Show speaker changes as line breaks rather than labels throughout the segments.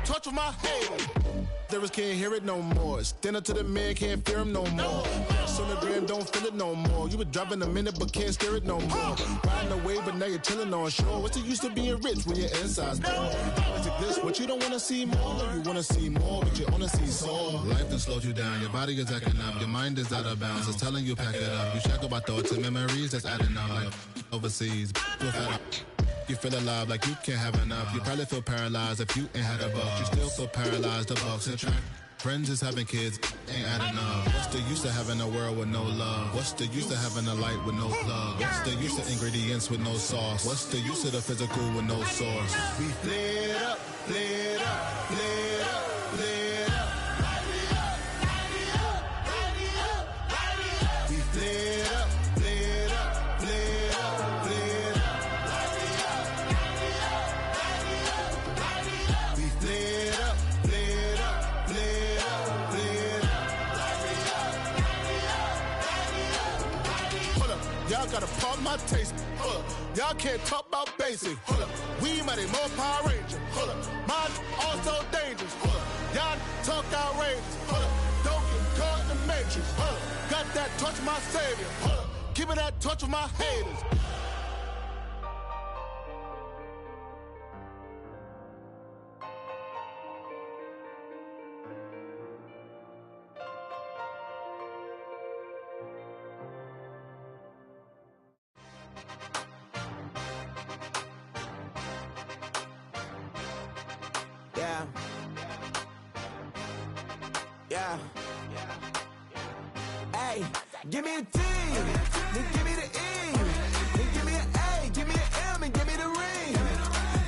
torch with my haters. Lyrics can't hear it no more. Stand up to the man, can't fear him no more. On the gram, don't feel it no more. You were driving a minute, but can't steer it no more. Riding away, but now you're chilling on shore. What's the use of being rich when your inside's poor? This, what you don't want to see more. You want to see more, but you only see soul. Life done slowed you down. Your body is acting up. Your mind is out of bounds. It's telling you pack it up. You shack up my thoughts and memories that's adding up. Like overseas, you feel alive like you can't have enough. You probably feel paralyzed if you ain't had a buck. You still feel paralyzed, the bucks and track. Friends is having kids, ain't adding up. What's the use of having a world with no love? What's the use of having a light with no plug? What's the use of ingredients with no sauce? What's the use of the physical with no source? We flared up, flared up, flared up, flared up. We flared up, flared up, flared up, flared up. We flared up, flared up, flared up, flared up. Hold up, y'all gotta pump my taste. Hold up, y'all can't talk about basic. Hold up, we might need more Power Ranger. Hold up, mine also dangerous. Hold up, y'all talk outrageous. Hold up, don't get caught in the matrix. Hold up, got that touch my savior. Hold up, keeping that touch with my haters.
Yeah. Yeah. Hey, give me a T, then give me the E, then give me an A, give me an M, and give me the ring.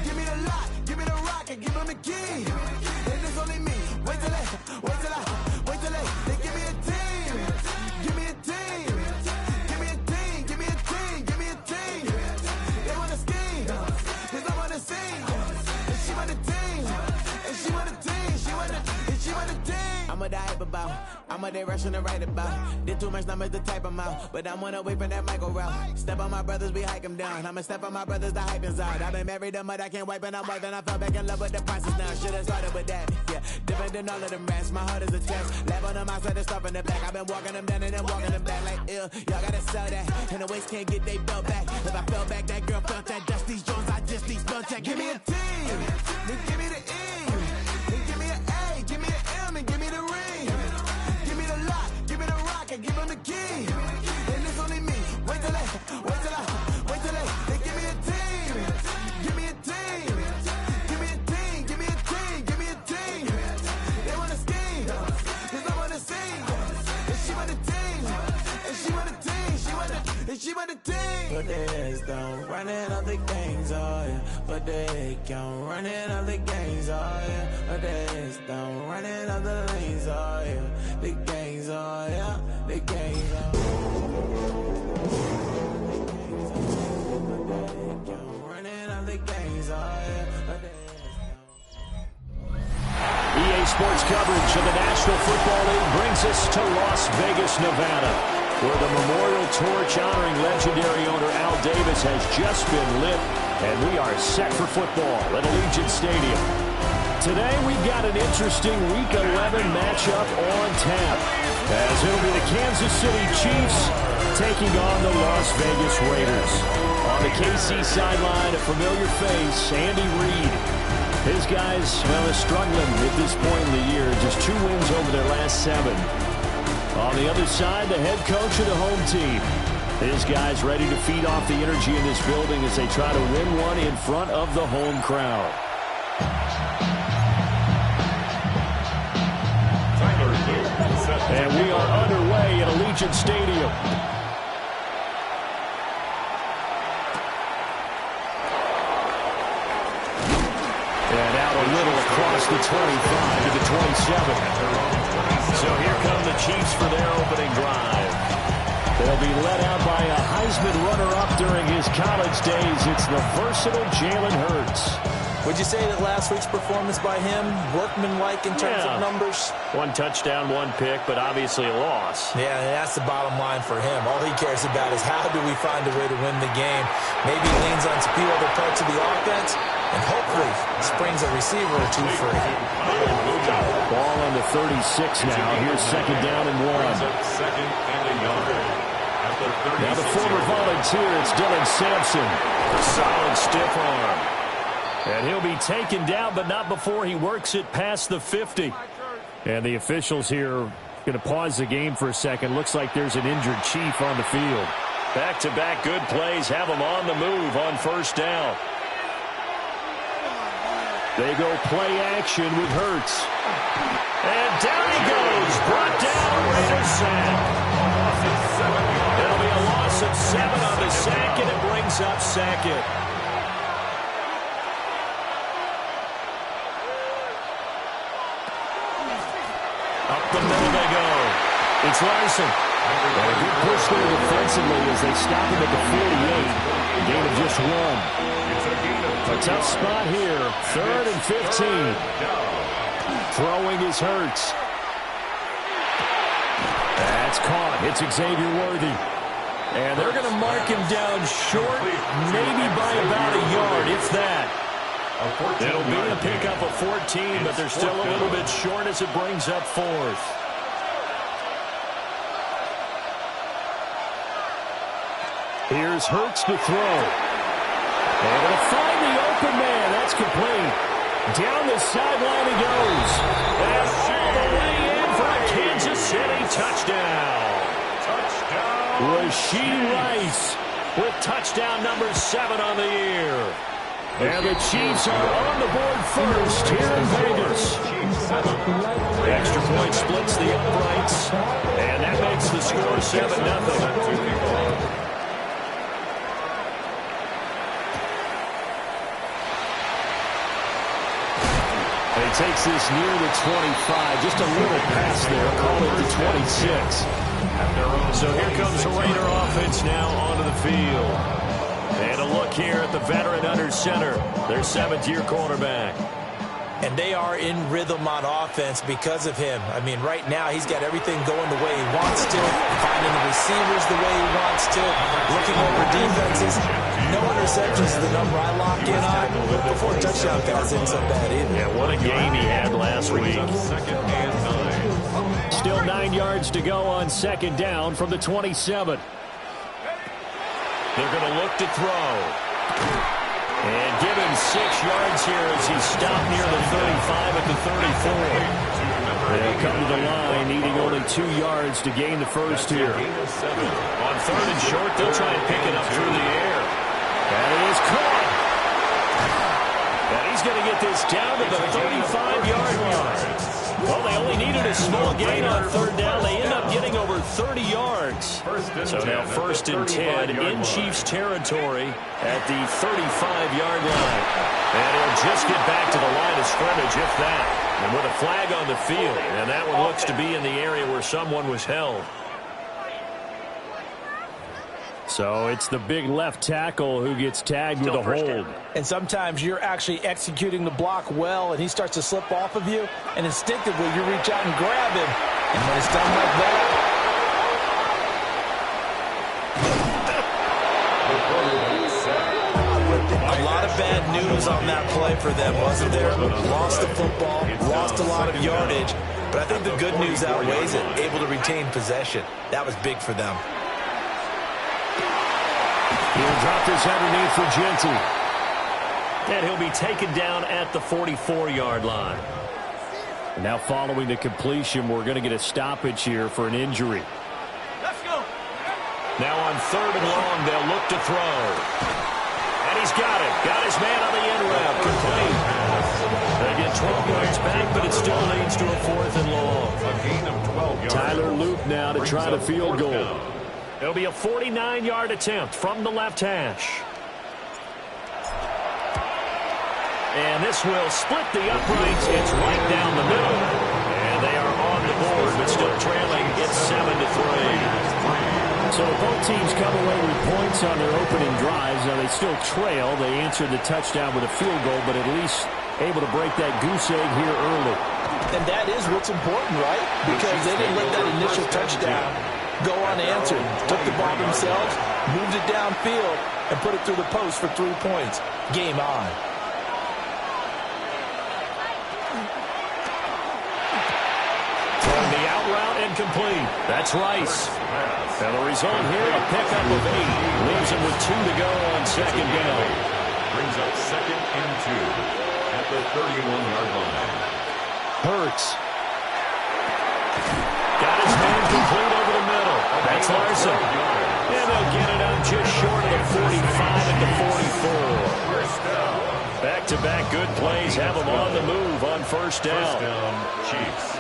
Give me the lock, give me the rock, and give them the key. And it's only me. Wait till they, then give me a team. Give me a team. Give me a team, give me a team, give me a team. They wanna scheme, 'cause I wanna sing. And she want a team, and she want a team, she want a team. I'm what I hype about, I'm what they rushing to write about. Did too much numbers to type them out, but I'm one away from that Michael route. Step on my brothers, we hike them down. I'ma step on my brothers, the hype is out. I've been married them, but I can't wipe, and I'm wiping. I fell back in love with the process now. Should've started with that, yeah. Different than all of them rats, my heart is a test. Lab on them outside, stuff in the back. I've been walking them down and then walking them back like ill. Y'all gotta sell that, and the waist can't get they belt back. If I fell back, that girl felt that. Dust these Jones, I just need spell check. Give me a T, then give me the E, then give me an A, give me an M, and give me the ring. Give me the lock, give me the rock, and give them the key. And it's only me. Wait till they, then give me a team. Give me a team. Give me a team, give me a team, give me a team. They wanna scheme, 'cause I wanna sing. And she want a team, and she want a team, she want a team. But there's don't running all the games, oh yeah. But they can't running all the games, oh yeah. But there's don't running all the lanes, oh yeah. The games, oh yeah. The games, oh yeah. Running all the games, oh yeah. But
EA Sports coverage of the National Football League brings us to Las Vegas, Nevada, where the memorial torch honoring legendary owner Al Davis has just been lit, and we are set for football at Allegiant Stadium. Today we've got an interesting Week 11 matchup on tap, as it'll be the Kansas City Chiefs taking on the Las Vegas Raiders. On the KC sideline, a familiar face, Andy Reid. His guys, well, are struggling at this point in the year, just 2 wins over their last 7. On the other side, the head coach of the home team. His guys ready to feed off the energy in this building as they try to win one in front of the home crowd. And we are underway at Allegiant Stadium. And out a little across the 25 to the 27. So here come the Chiefs for their opening drive. They'll be led out by a Heisman runner-up during his college days. It's the versatile Jalen Hurts.
Would you say that last week's performance by him, workmanlike in terms of numbers?
1 touchdown, 1 pick, but obviously a loss.
Yeah, that's the bottom line for him. All he cares about is how do we find a way to win the game. Maybe he leans on a few other parts of the offense, and hopefully springs a receiver or two free.
Ball on the 36 now. Here's second down and 1. Now the former volunteer, it's Dylan Sampson. A solid stiff arm. And he'll be taken down, but not before he works it past the 50. And the officials here going to pause the game for a second. Looks like there's an injured Chief on the field. Back-to-back good plays have him on the move on first down. They go play action with Hurts. And down he goes. Brought down a Raiders sack. It'll be a loss of 7 on the sack, and it brings up second. Up the middle they go. It's Larson. And a good push there defensively as they stop him at the 48. Gain of just 1. A tough spot here. 3rd and 15. Throwing is Hurts. That's caught. It's Xavier Worthy. And they're going to mark him down short, maybe by about a yard, if that. It'll be a pickup of 14, but they're still a little bit short as it brings up 4th. Here's Hurts to throw. And going to find the open man. That's complete. Down the sideline he goes. And all the way in for a Kansas City touchdown. Rashee Rice with touchdown number 7 on the year. And the Chiefs are on the board first here in Vegas. Extra point splits the uprights. And that makes the score 7-0. He takes this near the 25. Just a little pass there. Call it the 26. So here comes the Raider offense now onto the field. And a look here at the veteran under center, their 7th-year quarterback.
And they are in rhythm on offense because of him. I mean, right now he's got everything going the way he wants to, finding the receivers the way he wants to, looking over defenses. No interceptions is the number I lock in on. Before touchdown pass isn't so bad either.
Yeah, what a game he had last week. Still 9 yards to go on second down from the 27. They're going to look to throw. And give him 6 yards here as he stopped near the 35 at the 34. They'll come to the line, needing only 2 yards to gain the first here. On 3rd and short, they'll try and pick it up through the air. And it is caught. And he's going to get this down to the 35-yard line. Well, they only needed a small gain on 3rd down. They end up getting over 30 yards. So now 1st and 10 in Chiefs territory at the 35-yard line. And he'll just get back to the line of scrimmage, if that. And with a flag on the field. And that one looks to be in the area where someone was held. So it's the big left tackle who gets tagged with a hold.
And sometimes you're actually executing the block well, and he starts to slip off of you, and instinctively you reach out and grab him. And when it's done like that, a lot of bad news on that play for them, wasn't there? Lost the football, lost a lot of yardage, but I think the good news outweighs it. Able to retain possession. That was big for them.
He'll drop this underneath for Genty. And he'll be taken down at the 44-yard line. And now following the completion, we're going to get a stoppage here for an injury.
Let's go.
Now on 3rd and long, they'll look to throw. And he's got it. Got his man on the end route. Complete. They get 12 yards back, but it still leads to a 4th and long. A gain of 12 yards. Tyler Luke now to try the field goal. It'll be a 49-yard attempt from the left hash. And this will split the uprights. It's right down the middle. And they are on the board, but still trailing. It's 7-3. So both teams come away with points on their opening drives. Now they still trail. They answered the touchdown with a field goal, but at least able to break that goose egg here early.
And that is what's important, right? Because they didn't let that initial touchdown go unanswered. Took the ball themselves, moved it downfield, and put it through the post for 3 points. Game on.
incomplete. That's Rice. And the result here, a pickup of 8. Leaves him with 2 to go on second down.
Brings up 2nd and 2 at the 31-yard line.
Hurts. Got his man complete over the middle. That's Larson. And they'll get it up just short of the 45 at the 44. Back-to-back good plays have them on the move on first down.
First down, Chiefs.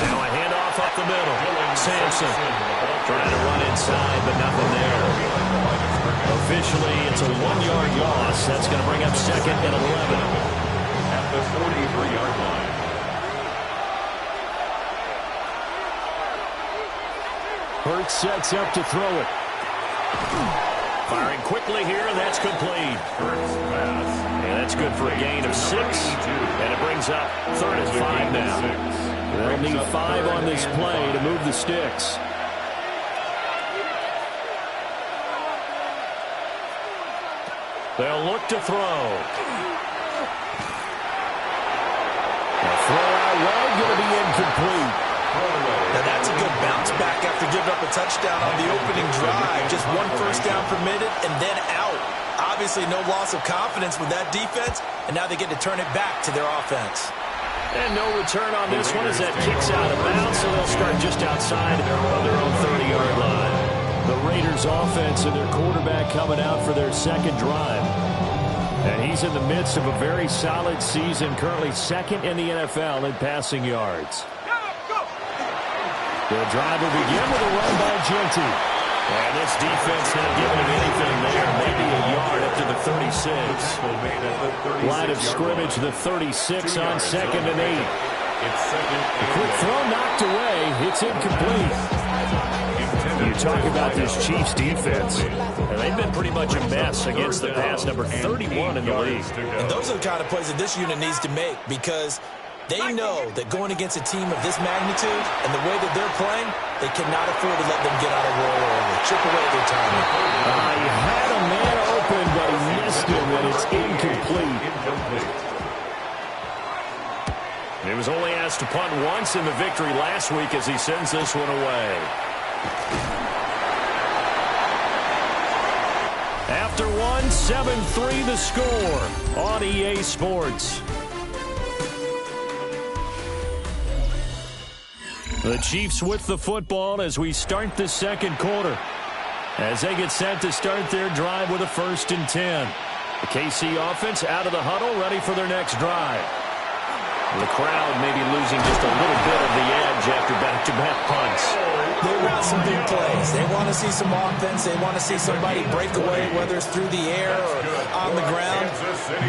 Now a handoff up the middle. Sampson trying to run inside, but nothing there. Officially, it's a 1-yard loss. That's going to bring up 2nd and 11.
At the 43-yard line.
Hurts sets up to throw it. Firing quickly here, and that's complete.
First pass.
And that's good for a gain of 6. And it brings up 3rd and 5 now. They'll need 5 on this play to move the sticks. They'll look to throw. The throw out wide going to be incomplete.
Now that's a good bounce back after giving up a touchdown on the opening drive. Just 1 first down permitted and then out. Obviously no loss of confidence with that defense, and now they get to turn it back to their offense.
And no return on this one as that kicks out of bounds, so they'll start just outside of their own 30-yard line. The Raiders offense and their quarterback coming out for their second drive. And he's in the midst of a very solid season, currently 2nd in the NFL in passing yards. The drive will begin with a run by Genty. And this defense not giving him anything there. Maybe a yard up to the 36. Line of scrimmage, the 36 on 2nd and 8. A quick throw knocked away. It's incomplete. You talk about this Chiefs defense, and they've been pretty much a mess against the pass, number 31 in the league.
And those are the kind of plays that this unit needs to make, because they know that going against a team of this magnitude and the way that they're playing, they cannot afford to let them get out of roll or chip away at their timing.
He had a man open, but he missed him, and it's incomplete. He was only asked to punt once in the victory last week as he sends this one away. After 7-3 the score on EA Sports. The Chiefs with the football as we start the second quarter, as they get set to start their drive with a 1st and 10. The KC offense out of the huddle, ready for their next drive. The crowd maybe losing just a little bit of the edge after back-to-back punts.
They want some big plays. They want to see some offense. They want to see somebody break away, whether it's through the air or on the ground.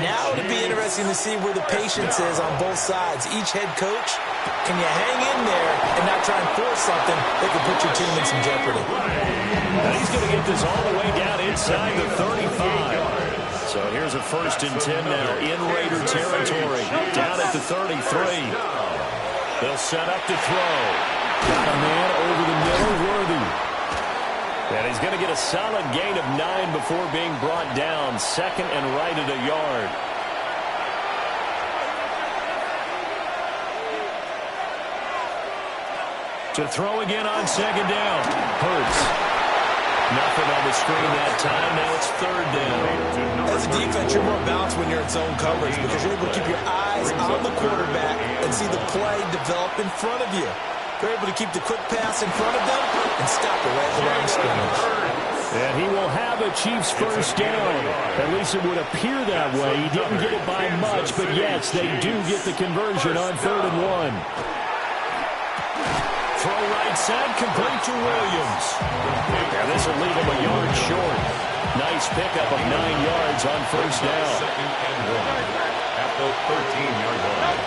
Now it'll be interesting to see where the patience is on both sides. Each head coach, can you hang in there and not try and force something that could put your team in some jeopardy?
Now he's going to get this all the way down inside the 35. So here's a 1st and 10 now in Raider territory. Down at the 33. They'll set up to throw. Got a man over the middle, Worthy. And he's going to get a solid gain of 9 before being brought down. 2nd and right at a yard. To throw again on 2nd down. Hurts. Nothing on the screen that time. Now it's 3rd down.
As a defense, you're more balanced when you're in zone coverage because you're able to keep your eyes on the quarterback and see the play develop in front of you. You're able to keep the quick pass in front of them and stop it right at the line of scrimmage.
And he will have a Chiefs 1st down. At least it would appear that way. He didn't get it by much, but yes, they do get the conversion on 3rd and 1. Throw right side, complete to Williams. And this will leave him a yard short. Nice pickup of 9 yards on 1st down.
2nd and 1 at the 13-yard line.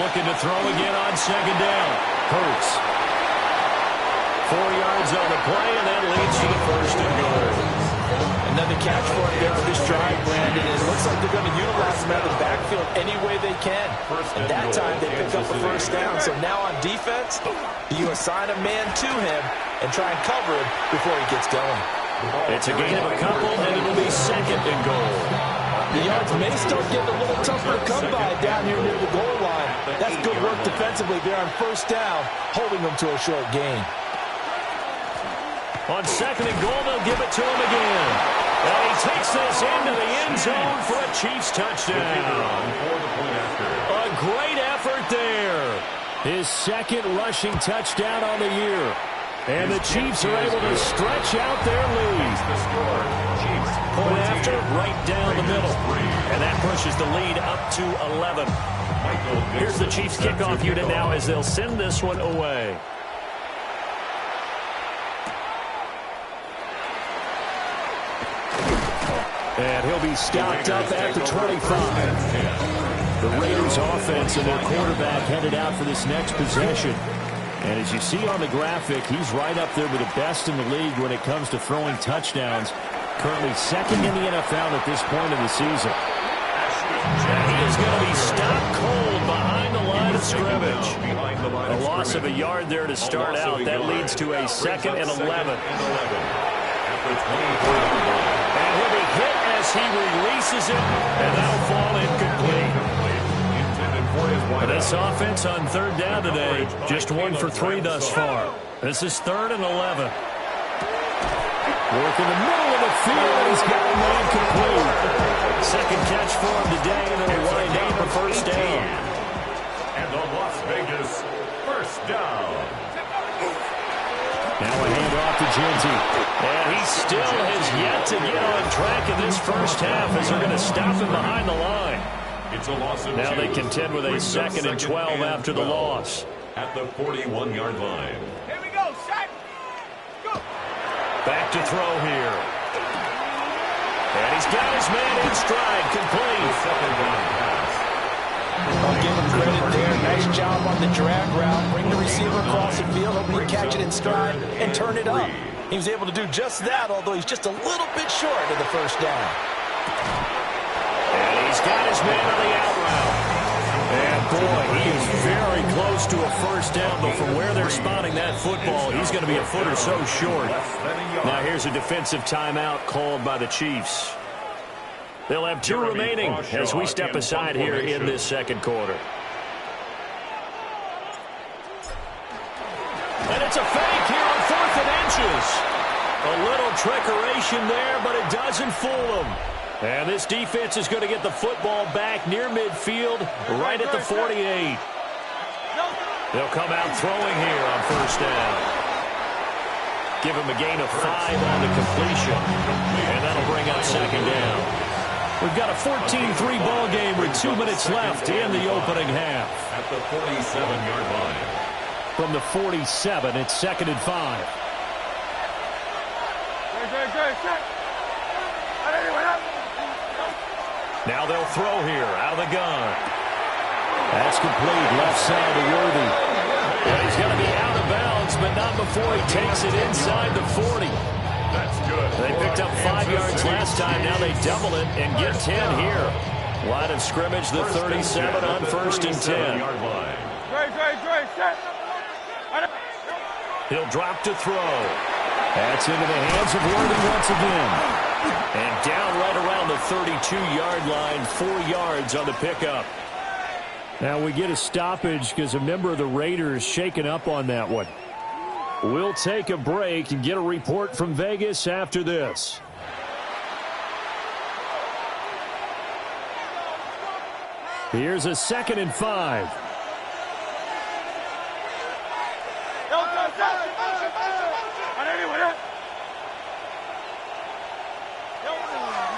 Looking to throw again on 2nd down. Hurts. 4 yards on the play, and that leads to the 1st and goal.
Another catch for him there for this drive, Brandon. It looks like they're going to utilize him out of the backfield any way they can. At that time, they picked up a 1st down. So now on defense, you assign a man to him and try and cover him before he gets going.
It's a gain of a couple, and it'll be 2nd and goal.
The yards may start getting a little tougher to come by down here near the goal line. That's good work defensively there on first down, holding them to a short gain.
On second and goal, they'll give it to him again. And he takes this into the end zone for a Chiefs touchdown. A great effort there. His second rushing touchdown on the year. And the Chiefs are able to stretch out their lead. Point after, right down the middle. And that pushes the lead up to 11. Here's the Chiefs kickoff unit now as they'll send this one away. And he'll be stopped up at the 25. The Raiders offense and their quarterback headed out for this next possession. And as you see on the graphic, he's right up there with the best in the league when it comes to throwing touchdowns. Currently second in the NFL at this point of the season. And he is going to be stopped cold behind the line of scrimmage. A loss of a yard there to start out. That leads to a 2nd and 11. And he'll be hit as he releases it, and that'll fall incomplete. This offense on third down today, just 1 for 3 thus far. This is 3rd and 11. Work in the middle of the field, and he's got a man complete. Second catch for him today, and it'll wind up a first down.
And the Las Vegas first down.
Now a handoff to Genty. And he still has yet to get on track in this first half as they're going to stop him behind the line.
It's a loss of
now
2.
they contend with a 2nd and 12 after the loss.
At the 41-yard line.
Here we go, Shaq. Go.
Back to throw here. And he's got his man in stride, complete.
Second down pass.
I'll give him credit there. Nice job on the drag route. Bring the receiver across the field, hopefully catch it in stride and turn it up. He was able to do just that, although he's just a little bit short of the first down.
And he's got his man on the out route. And boy, he is very close to a first down, but from where they're spotting that football, he's going to be a foot or so short. Now here's a defensive timeout called by the Chiefs. They'll have 2 remaining as we step aside here in this second quarter. And it's a fake here on 4th and inches. A little trickeration there, but it doesn't fool them. And this defense is going to get the football back near midfield, right at the 48. They'll come out throwing here on first down. Give him a gain of 5 on the completion. And that'll bring up second down. We've got a 14-3 ball game with 2 minutes left in the opening half.
At the 47-yard line.
From the 47, it's 2nd and 5. Now they'll throw here out of the gun. That's complete, left side to Worthy. And he's going to be out of bounds, but not before he takes it inside the 40.
That's good.
They picked up 5 yards last time. Now they double it and get 10 here. Line of scrimmage, the 37 on 1st and 10. He'll drop to throw. That's into the hands of Worthy once again. And down right around the 32-yard line, 4 yards on the pickup. Now we get a stoppage because a member of the Raiders shaken up on that one. We'll take a break and get a report from Vegas after this. Here's a 2nd and 5.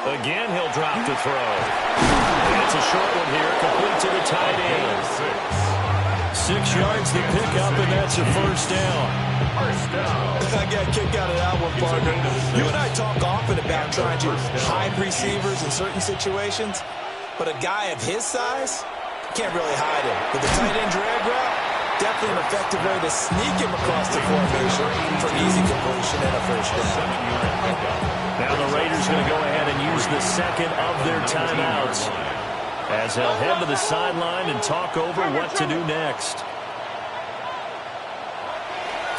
Again, he'll drop to throw. And it's a short one here, complete to the tight end. 6 yards to pick up, and that's a first down.
I got a kick out of that one, partner. You and I talk often about trying to hide receivers in certain situations, but a guy of his size can't really hide him. With the tight end drag route, definitely an effective way to sneak him across the formation for easy completion and a first down.
Now the Raiders going to go ahead and use the second of their timeouts as they'll head to the sideline and talk over what to do next.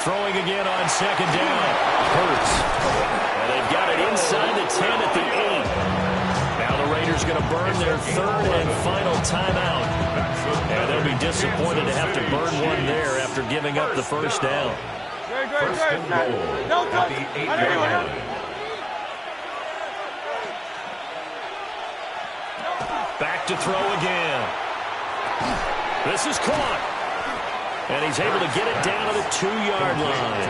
Throwing again on second down. Hurts. And they've got it inside the 10 at the 8. Now the Raiders is going to burn their third and final timeout. And they'll be disappointed to have to burn one there after giving up the first down.
First and goal at the 8-yard line.
Back to throw again. This is caught. And he's able to get it down to the 2-yard line.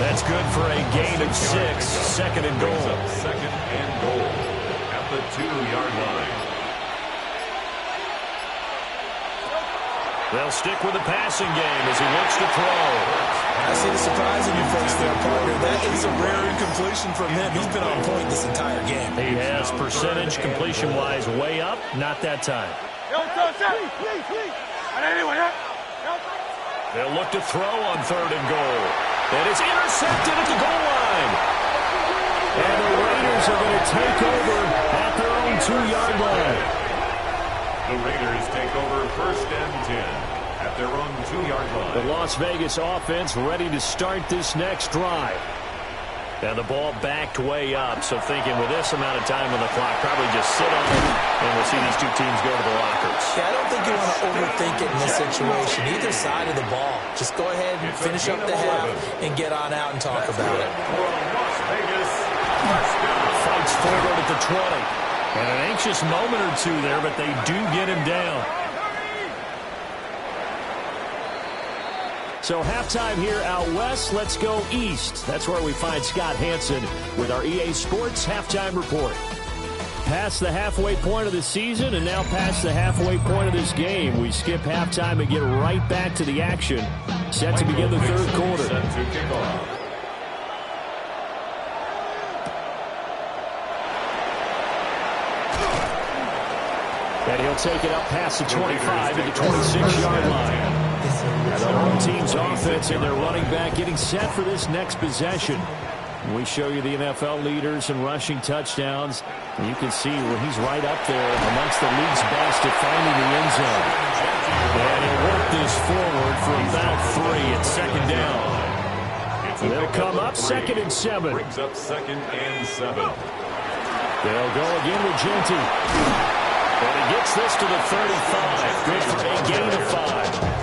That's good for a gain of 6. Second and goal.
Second and goal at the 2-yard line.
They'll stick with the passing game as he looks to throw.
I see the surprise in your face there, partner. That is a rare incompletion from him. He's been on point this entire game.
He has percentage completion-wise way up. Not that time. They'll look to throw on third and goal. And it's intercepted at the goal line. And the Raiders are going to take over at their own 2-yard line.
The Raiders take over first and 10 at their own 2-yard line.
The Las Vegas offense ready to start this next drive. And the ball backed way up, so thinking with this amount of time on the clock, probably just sit on it, and we'll see these two teams go to the lockers.
Yeah, I don't think you want to overthink it in this situation. Either side of the ball. Just go ahead and finish up the half and get on out and talk about it.
Las Vegas, first down.
Fights forward at the 20. And an anxious moment or two there, but they do get him down. So halftime here out west. Let's go east. That's where we find Scott Hansen with our EA Sports Halftime Report. Past the halfway point of the season and now past the halfway point of this game. We skip halftime and get right back to the action. Set to begin the third quarter.
Set to kick off.
And he'll take it up past the 25 to the 26-yard line. And the home team's offense and their running back getting set for this next possession. We show you the NFL leaders in rushing touchdowns. And you can see where he's right up there amongst the league's best at finding the end zone. And he'll work this forward for about 3 at second down. They'll come up 2nd and 7.
Brings up 2nd and 7.
They'll go again with Genty. And he gets this to the 35. Good for a gain of 5.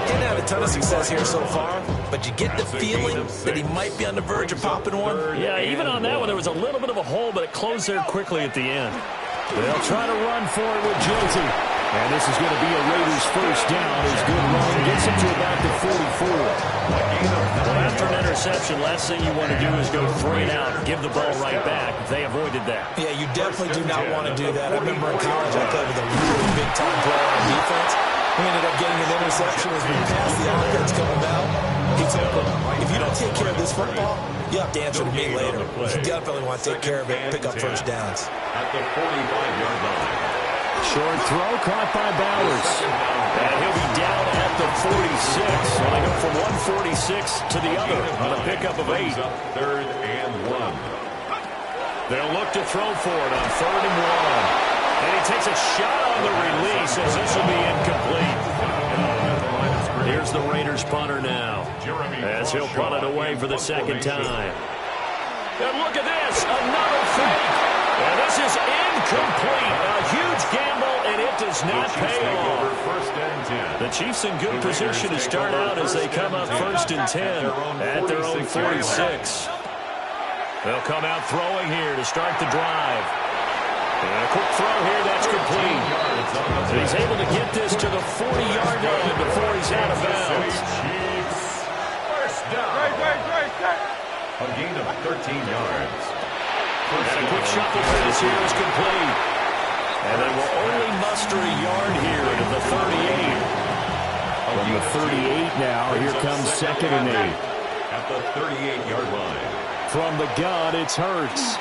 Didn't have a ton of success here so far, but you get the feeling that he might be on the verge of popping one.
Yeah, even on that one, there was a little bit of a hole, but it closed there quickly at the end. They'll try to run for it with Genty. And this is going to be a Raiders first down. His good run gets him to about the 44. Well, after an interception, last thing you want to do is go 3 and out and give the ball right back. They avoided that.
Yeah, you definitely do not want to do that. I remember in college I played with a really big-time player on defense. We ended up getting an interception as we passed the offense coming down. He told him, if you don't take care of this football, you have to answer to me later. You definitely want to take care of it and pick up first downs.
At the 45-yard line.
Short throw caught by Bowers. And he'll be down at the 46. So they go from 146 to the other on a pickup of 8.
3rd and 1.
They'll look to throw for it on 3rd and 1. And he takes a shot on the release as this will be incomplete. Here's the Raiders punter now as he'll punt it away for the second time. And look at this, another fake. And this is incomplete. A huge gamble, and it does not pay off. The Chiefs in good position to start out as they come up 1st and 10 at their own 46. They'll come out throwing here to start the drive. And a quick throw here, that's complete. And he's able to get this to the 40-yard line before he's out of bounds.
First down. A gain of 13 yards.
And a quick shuffle pass here is complete. And they will only muster a yard here to the 38. From the 38 now, here comes 2nd and 8.
At the 38-yard line.
From the gun, it's Hurts.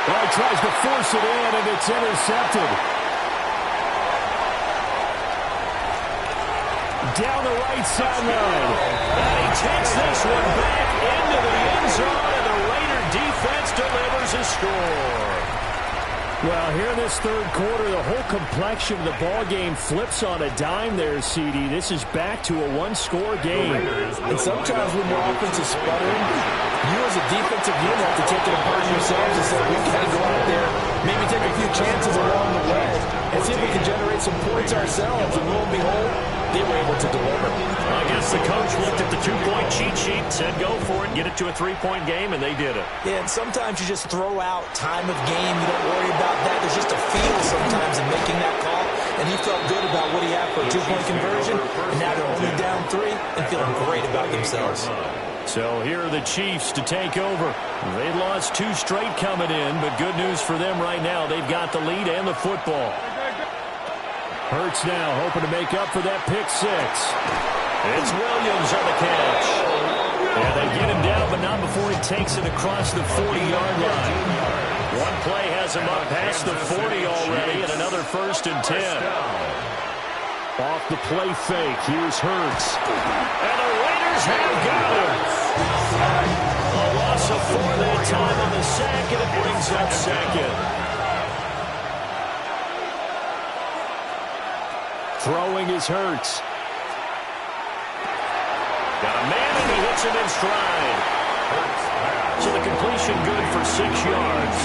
Well, he tries to force it in, and it's intercepted. Down the right sideline. And he takes this one back into the end zone, and the Raider defense delivers a score. Well, here in this third quarter, the whole complexion of the ball game flips on a dime there, CD. This is back to a one-score game.
And sometimes when your offense is sputtering, you as a defensive unit have to take it upon yourselves and say, we got to go out there a few chances along the way and see if we can generate some points ourselves. And lo and behold, they were able to deliver.
I guess the coach looked at the two-point cheat sheet, said go for it, get it to a three-point game, and they did it.
Yeah, and sometimes you just throw out time of game. You don't worry about that. There's just a feel sometimes in making that call. And he felt good about what he had for a two-point conversion. And now they're only down 3 and feeling great about themselves.
So here are the Chiefs to take over. They lost 2 straight coming in, but good news for them right now. They've got the lead and the football. Hurts now hoping to make up for that pick 6. It's Williams on the catch. Yeah, they get him down, but not before he takes it across the 40-yard line. One play has him up past the 40 already, and another 1st and 10. Off the play fake, here's Hurts. And the Raiders have got him. A loss of 4 that time on the sack, and it brings up 2nd. Throwing is Hurts. Got a man, and he hits him in stride. So the completion good for 6 yards.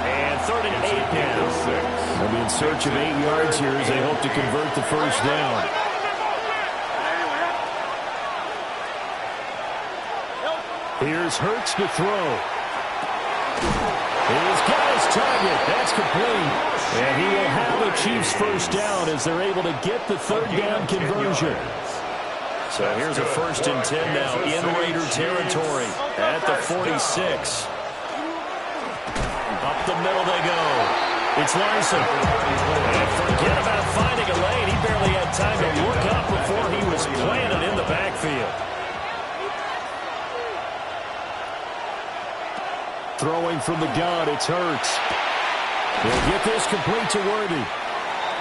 And 3rd and 8 now. They'll be in search of 8 yards here as they hope to convert the first down. Here's Hurts to throw. He's got his target. That's complete. And he will have the Chiefs first down as they're able to get the 3rd down conversion. So here's a 1st and 10 now in Raider territory at the 46. Up the middle they go. It's Larson. And forget about finding a lane. He barely had time to look up before he was planted in the backfield. Throwing from the gun, it's Hurts. He'll get this complete to Worthy.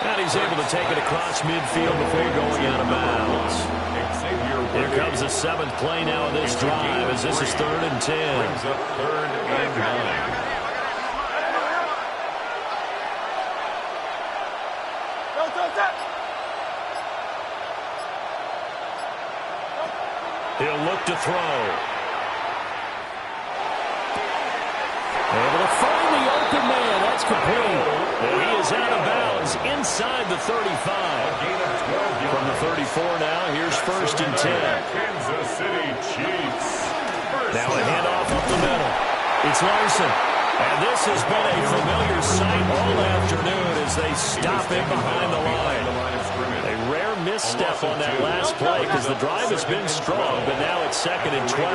And he's able to take it across midfield before going out of bounds. Here comes the 7th play now of this drive as this is 3rd and 10.
Brings up 3rd and 9.
He'll look to throw. Able to find the open man. That's complete. And he is out of bounds inside the 35. From the 34 now, here's 1st and 10.
Kansas City Chiefs.
Now a handoff up the middle. It's Larson. And this has been a familiar sight all afternoon as they stop him behind the line. A rare misstep on that last play because the drive has been strong, but now it's 2nd and 12.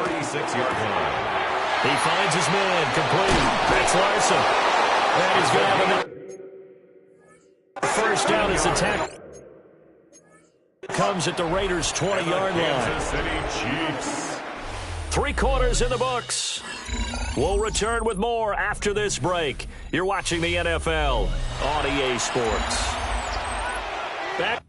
36-yard line.
He finds his man, complete. That's Larson. And he's going to have another first down as the tackle comes at the Raiders' 20-yard line.
Kansas City Chiefs.
3 quarters in the books. We'll return with more after this break. You're watching the NFL on EA Sports. Back.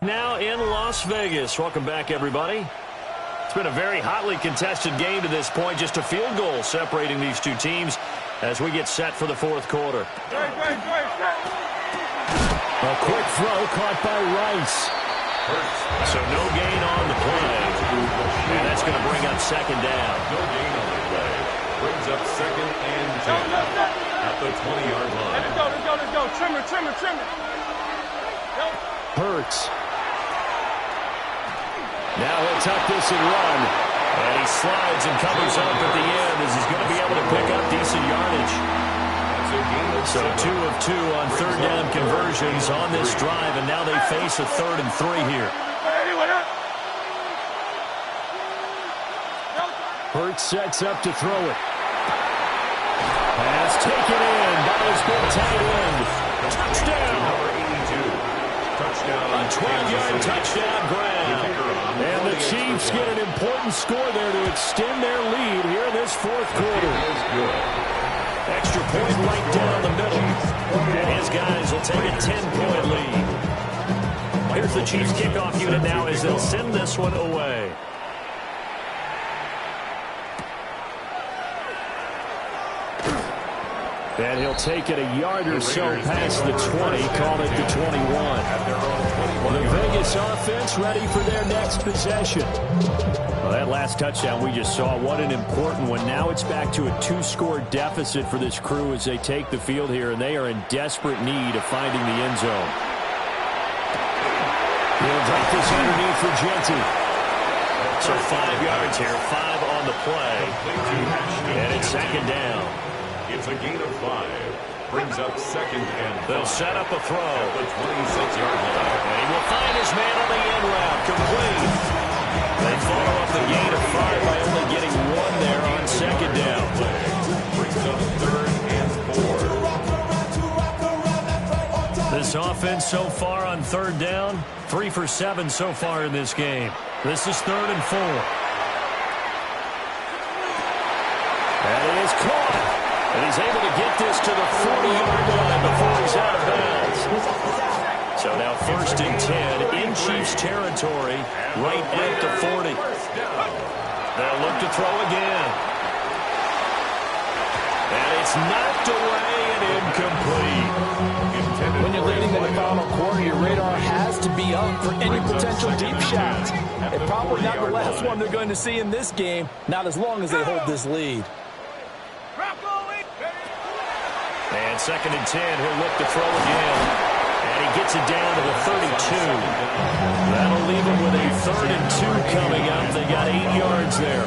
Now in Las Vegas. Welcome back, everybody. It's been a very hotly contested game to this point. Just a field goal separating these two teams as we get set for the 4th quarter. A quick throw caught by Rice. So no gain on the play. And that's going to bring up 2nd down.
No gain on the play. Brings up 2nd and 10 at the 20-yard line.
Let's go. Trimmer.
Hurts. Now he'll tuck this and run. And he slides and covers up at the end as he's going to be able to pick up decent yardage. So 2 of 2 on 3rd down conversions on this drive, and now they face a 3rd and 3 here. Hurts sets up to throw it. Pass taken in by his good tight end. Touchdown. A 12-yard touchdown grab. And the Chiefs get an important score there to extend their lead here in this 4th quarter. Extra point right down the middle. And his guys will take a 10-point lead. Here's the Chiefs kickoff unit now as they'll send this one away. And he'll take it a yard or so past the 20, call it the 21. The Vegas offense ready for their next possession. Well, that last touchdown we just saw, what an important one. Now it's back to a 2-score deficit for this crew as they take the field here, and they are in desperate need of finding the end zone. He'll drop this underneath for Genty. So 5 yards here, 5 on the play. And it's second down.
It's a gain of 5. Brings up second and 5.
They'll set up a throw.
At the 26-yard line.
And he will find his man on the end route. Complete. They follow up the gain of 5 by only getting 1 there on second down.
Brings up third and 4.
This offense so far on third down, 3 for 7 so far in this game. This is third and 4. And it is caught. And he's able to get this to the 40-yard line before he's out of bounds. So now first and 10 in Chiefs territory, right at the 40. They'll look to throw again. And it's knocked away and incomplete.
When you're leading in the final quarter, your radar has to be up for any potential deep shots. And probably not the last one they're going to see in this game, not as long as they hold this lead.
And second and 10, he'll look to throw again. And he gets it down to the 32. That'll leave him with a third and 2 coming up. They got 8 yards there.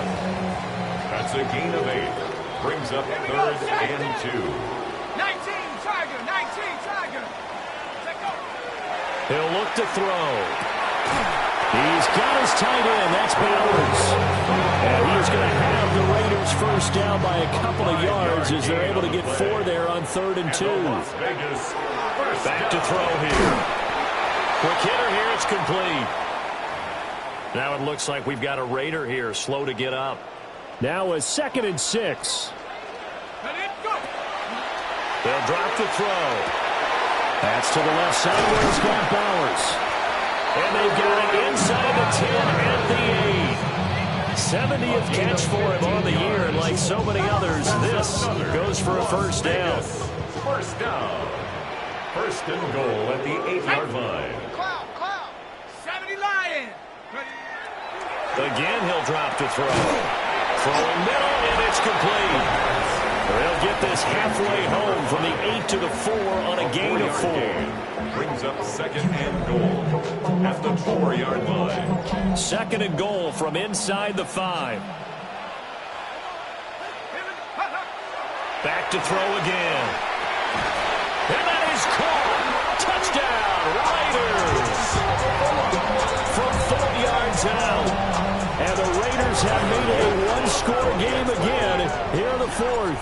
That's a gain of 8. Brings up third and 2.
19, Tiger, 19, Tiger.
He'll look to throw. He's got his tight end. That's Bowers. And he's going to have the Raiders first down by a couple of yards as they're able to get 4 there on third and 2.
Back
to throw here. Quick hitter here. It's complete. Now it looks like we've got a Raider here, slow to get up. Now a second and 6. They'll drop the throw. That's to the left side where he's got Bowers. And they've got it inside the 10 at the 8. 70th catch for him on the year, and like so many others, this goes for a first down.
First down. First and goal at the 8-yard line.
Cloud, 70 Lion.
Again, he'll drop to throw. Throwing middle, and it's complete. They'll get this halfway home from the 8 to the 4 on a gain of 4.
Brings up second and goal at the 4-yard line.
Second and goal from inside the 5. Back to throw again. And that is caught. Touchdown, Raiders. From 4 yards out. And the Raiders have made it a one-score game again here in the 4th.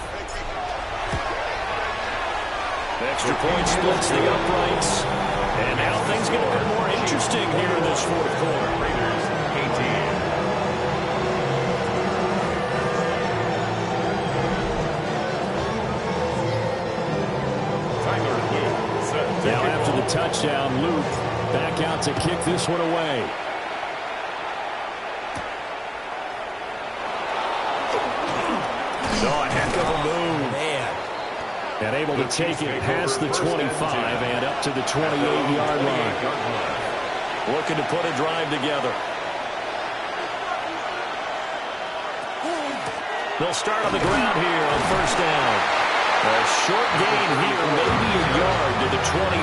Extra point splits the uprights. And now things get a bit more interesting here in this 4th quarter.
Raiders 18.
Now after the touchdown, Luke back out to kick this one away. Oh, a heck of a move.
Man.
And able to take it past the 25 and up to the 28-yard line. Looking to put a drive together. They'll start on the ground here on first down. A short gain here, maybe a yard to the 29.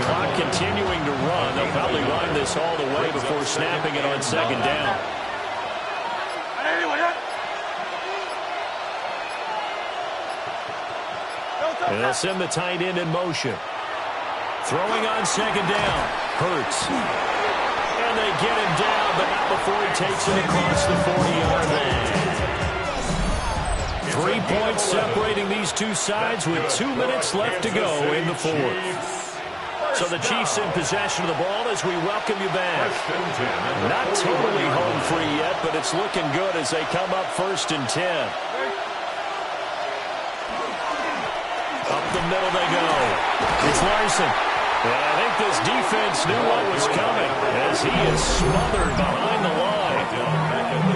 Clock continuing to run. They'll probably run this all the way before snapping it on second down. And they'll send the tight end in motion. Throwing on second down. Hurts. And they get him down, but not before he takes it across the 40-yard line. 3 points separating these two sides with 2 minutes left to go in the 4th. So the Chiefs in possession of the ball as we welcome you back. Not totally home free yet, but it's looking good as they come up first and 10. Up the middle they go. It's Larson. And I think this defense knew what was coming as he is smothered behind the line.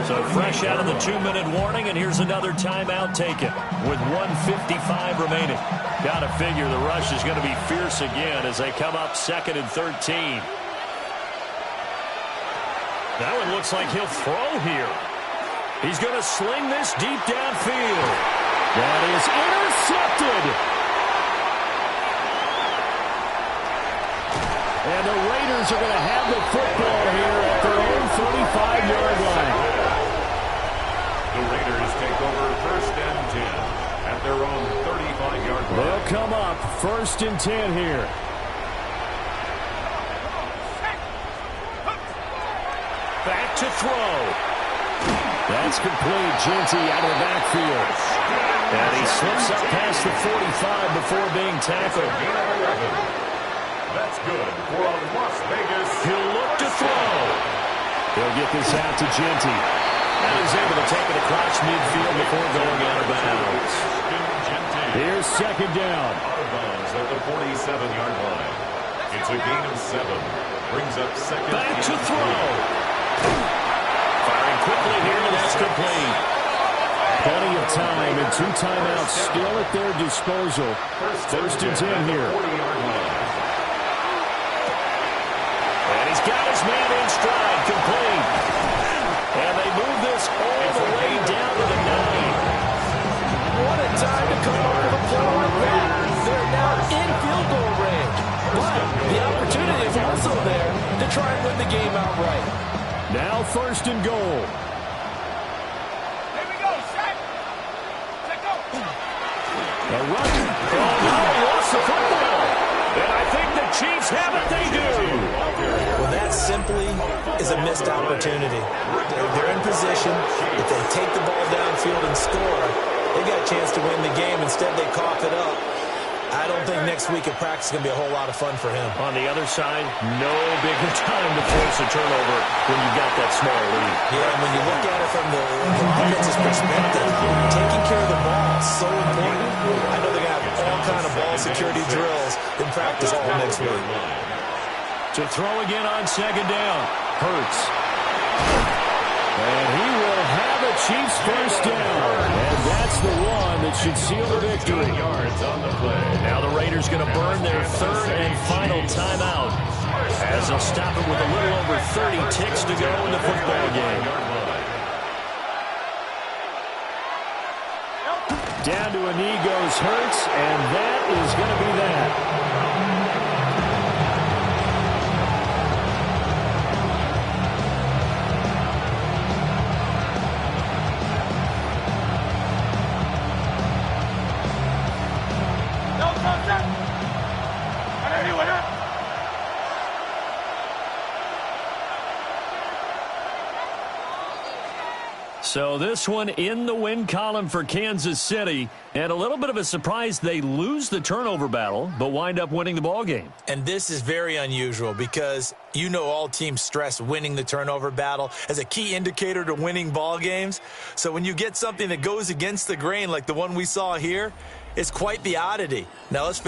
So fresh out of the 2-minute warning, and here's another timeout taken with 1:55 remaining. Got to figure the rush is going to be fierce again as they come up 2nd and 13. That one looks like he'll throw here. He's going to sling this deep downfield. That is intercepted. And the Raiders are going to have the football here at their own 35-yard line.
The Raiders take over 1st and 10 at their own 35-yard line.
They'll come up 1st and 10 here. Back to throw. That's complete. Genty out of the backfield. And he slips up past the 45 before being tackled.
That's good for a Las Vegas.
He'll look to throw. He'll get this out to Genty. And he's able to take it across midfield before going out of bounds. Here's 2nd down.
Out of bounds at the 47-yard line. It's a gain of 7. Brings up 2nd.
Back to throw. Firing quickly here, and that's complete. Plenty of time and 2 timeouts still at their disposal. 1st and 10 here.
40-yard line.
And he's got his man in stride, complete. And they move this all the way down to the 9.
What a time to come up with a play like that. They're now in field goal range. But the opportunity is also there to try and win the game outright.
Now 1st and goal.
Here we go, set. Set, go.
A run. Oh, no, he lost the football. And I think the Chiefs have it. They do.
Well, that simply is a missed opportunity. They're in position. If they take the ball downfield and score, they got a chance to win the game. Instead, they cough it up. I don't think next week at practice is going to be a whole lot of fun for him.
On the other side, no bigger time to force a turnover when you've got that small lead.
Yeah, and when you look at it from the offense's perspective, taking care of the ball is so important. I know they're going to have all kind of ball security drills in practice all next week.
To throw again on 2nd down. Hurts. And he will have a Chiefs 1st down. And that's the one that should seal the victory.
Yards on the play.
Now the Raiders going to burn their 3rd and final timeout as they'll stop it with a little over 30 ticks to go in the football game. Down to a knee goes Hurts, and that is going to be that. So this one in the win column for Kansas City. And a little bit of a surprise, they lose the turnover battle, but wind up winning the ball game.
And this is very unusual because you know all teams stress winning the turnover battle as a key indicator to winning ball games. So when you get something that goes against the grain like the one we saw here, it's quite the oddity. Now let's